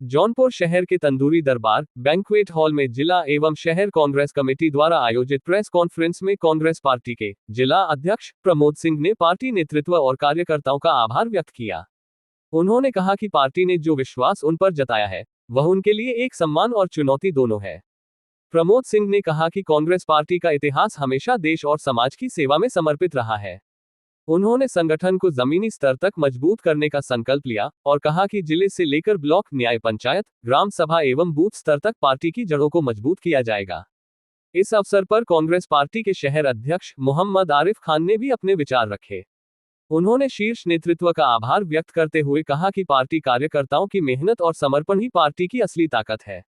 जौनपुर शहर के तंदूरी दरबार बैंक्वेट हॉल में जिला एवं शहर कांग्रेस कमेटी द्वारा आयोजित प्रेस कॉन्फ्रेंस में कांग्रेस पार्टी के जिला अध्यक्ष प्रमोद सिंह ने पार्टी नेतृत्व और कार्यकर्ताओं का आभार व्यक्त किया। उन्होंने कहा कि पार्टी ने जो विश्वास उन पर जताया है वह उनके लिए एक सम्मान और चुनौती दोनों है। प्रमोद सिंह ने कहा कि कांग्रेस पार्टी का इतिहास हमेशा देश और समाज की सेवा में समर्पित रहा है। उन्होंने संगठन को जमीनी स्तर तक मजबूत करने का संकल्प लिया और कहा कि जिले से लेकर ब्लॉक, न्याय पंचायत, ग्राम सभा एवं बूथ स्तर तक पार्टी की जड़ों को मजबूत किया जाएगा। इस अवसर पर कांग्रेस पार्टी के शहर अध्यक्ष मोहम्मद आरिफ खान ने भी अपने विचार रखे। उन्होंने शीर्ष नेतृत्व का आभार व्यक्त करते हुए कहा कि पार्टी कार्यकर्ताओं की मेहनत और समर्पण ही पार्टी की असली ताकत है।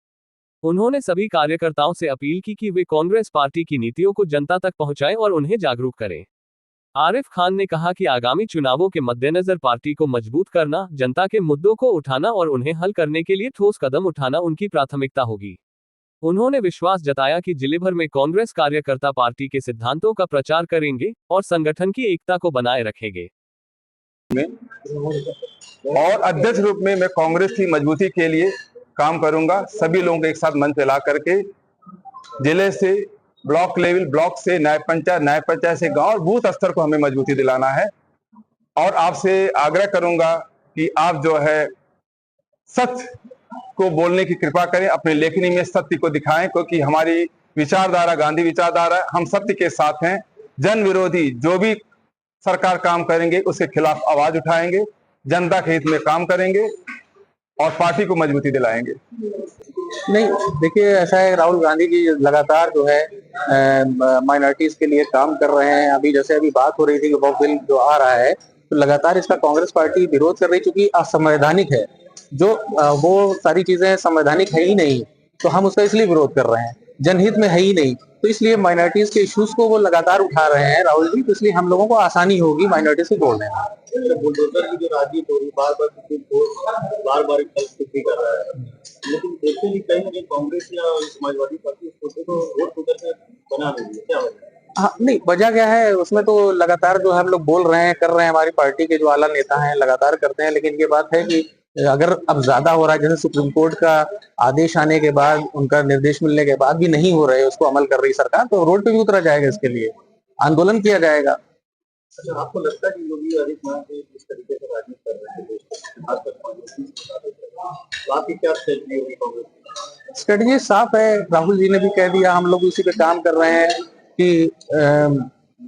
उन्होंने सभी कार्यकर्ताओं से अपील की कि वे कांग्रेस पार्टी की नीतियों को जनता तक पहुंचाएं और उन्हें जागरूक करें। आरिफ खान ने कहा कि आगामी चुनावों के मद्देनजर पार्टी को मजबूत करना, जनता के मुद्दों को उठाना और उन्हें हल करने के लिए ठोस कदम उठाना उनकी प्राथमिकता होगी। उन्होंने विश्वास जताया कि जिले भर में कांग्रेस कार्यकर्ता पार्टी के सिद्धांतों का प्रचार करेंगे और संगठन की एकता को बनाए रखेंगे। और अध्यक्ष रूप में मैं कांग्रेस की मजबूती के लिए काम करूंगा। सभी लोगों को एक साथ मंच पे ला करके जिले से ब्लॉक लेवल, ब्लॉक से न्याय पंचायत से गांव और बूथ स्तर को हमें मजबूती दिलाना है। और आपसे आग्रह करूंगा कि आप जो है सत्य को बोलने की कृपा करें, अपने लेखनी में सत्य को दिखाएं, क्योंकि हमारी विचारधारा गांधी विचारधारा, हम सत्य के साथ हैं। जन विरोधी जो भी सरकार काम करेंगे उसके खिलाफ आवाज उठाएंगे, जनता के हित में काम करेंगे और पार्टी को मजबूती दिलाएंगे। नहीं, देखिए ऐसा है, राहुल गांधी जी लगातार जो है माइनॉरिटीज के लिए काम कर रहे हैं। अभी जैसे अभी बात हो रही थी कि वो बिल जो आ रहा है तो लगातार इसका कांग्रेस पार्टी विरोध कर रही, चूंकि असंवैधानिक है। जो वो सारी चीजें संवैधानिक है ही नहीं, तो हम उसका इसलिए विरोध कर रहे हैं, जनहित में है ही नहीं, तो इसलिए माइनॉरिटीज के इश्यूज को वो लगातार उठा रहे हैं राहुल जी, तो इसलिए हम लोगों को आसानी होगी माइनॉरिटीज को जोड़ने में। बुलडोजर की जो राजनीति हो रही बार-बार कर रहा है, लेकिन देखते नहीं कहीं ना कहीं कांग्रेस या समाजवादी पार्टी उसको तो वोट करके बना रही है, क्या वजह? हाँ, नहीं, वजह क्या है उसमें, तो लगातार जो हम लोग बोल रहे हैं, कर रहे हैं, हमारी पार्टी के जो आला नेता हैं लगातार करते हैं, लेकिन ये बात है कि अगर अब ज्यादा हो रहा है, जैसे सुप्रीम कोर्ट का आदेश आने के बाद, उनका निर्देश मिलने के बाद भी नहीं हो रहे, उसको अमल कर रही सरकार, तो रोड पे भी उतरा जाएगा, इसके लिए आंदोलन किया जाएगा। अच्छा, आपको लगता है कि योगी आदित्यनाथ जिस तरीके से राजनीति कर रहे हैं, तो आपकी क्या स्ट्रेटजी होगी कांग्रेस? स्ट्रेटजी साफ है, राहुल जी ने भी कह दिया, हम लोग उसी पे काम कर रहे हैं कि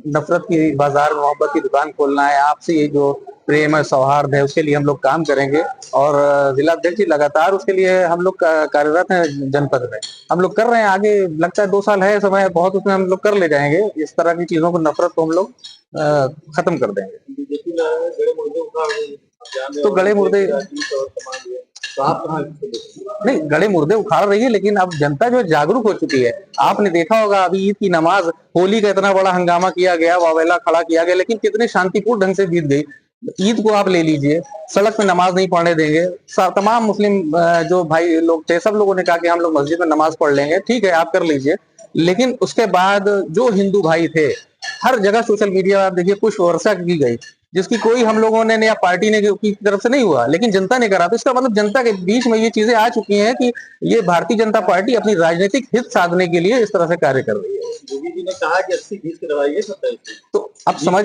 नफरत की बाजार, मोहब्बत की दुकान खोलना है। आपसे ये जो प्रेम है, सौहार्द है, उसके लिए हम लोग काम करेंगे और जिला अध्यक्ष जी लगातार उसके लिए हम लोग कार्यरत हैं जनपद में। हम लोग कर रहे हैं, आगे लगता है 2 साल है समय बहुत, उसमें हम लोग कर ले जाएंगे। इस तरह की चीजों को, नफरत को हम लोग खत्म कर देंगे। तो गड़े मुर्दे नहीं, गड़े मुर्दे उखाड़ रही है, लेकिन अब जनता जो जागरूक हो चुकी है। आपने देखा होगा अभी ईद की नमाज, होली का इतना बड़ा हंगामा किया गया, वावेला खड़ा किया गया, लेकिन कितने शांतिपूर्ण ढंग से बीत गई। ईद को आप ले लीजिए, सड़क पे नमाज नहीं पढ़ने देंगे। तमाम मुस्लिम जो भाई लोग थे, सब लोगों ने कहा कि हम लोग मस्जिद में नमाज पढ़ लेंगे, ठीक है आप कर लीजिए। लेकिन उसके बाद जो हिंदू भाई थे, हर जगह सोशल मीडिया आप देखिए पुष्प वर्षा की गई, जिसकी कोई हम लोगों ने या पार्टी ने की तरफ से नहीं हुआ, लेकिन जनता ने करा। तो इसका मतलब जनता के बीच में ये चीजें आ चुकी हैं कि ये भारतीय जनता पार्टी अपनी राजनीतिक हित साधने के लिए इस तरह से कार्य कर रही है। योगी जी ने कहा कि 80-20 की लड़ाई है, 27। तो अब समझ,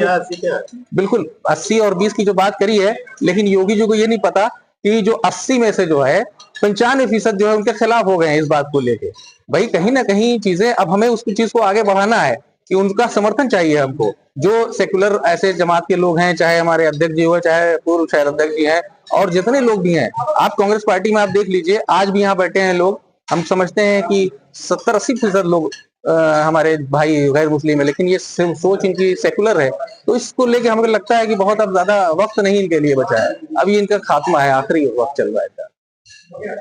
बिल्कुल 80 और 20 की जो बात करी है, लेकिन योगी जी को ये नहीं पता कि जो 80 में से जो है 95% जो है उनके खिलाफ हो गए हैं इस बात को लेके। भाई कहीं ना कहीं चीजें, अब हमें उस चीज को आगे बढ़ाना है कि उनका समर्थन चाहिए हमको। जो सेकुलर ऐसे जमात के लोग हैं, चाहे हमारे अध्यक्ष जी हो, चाहे पूर्व शहर अध्यक्ष जी हैं, और जितने लोग भी हैं, आप कांग्रेस पार्टी में आप देख लीजिए, आज भी यहाँ बैठे हैं लोग, हम समझते हैं कि 70-80% लोग हमारे भाई गैर मुस्लिम है, लेकिन ये सोच इनकी सेकुलर है। तो इसको लेके हमें लगता है कि बहुत अब ज्यादा वक्त नहीं इनके लिए बचा है, अभी इनका खात्मा है, आखिरी वक्त चल रहा है।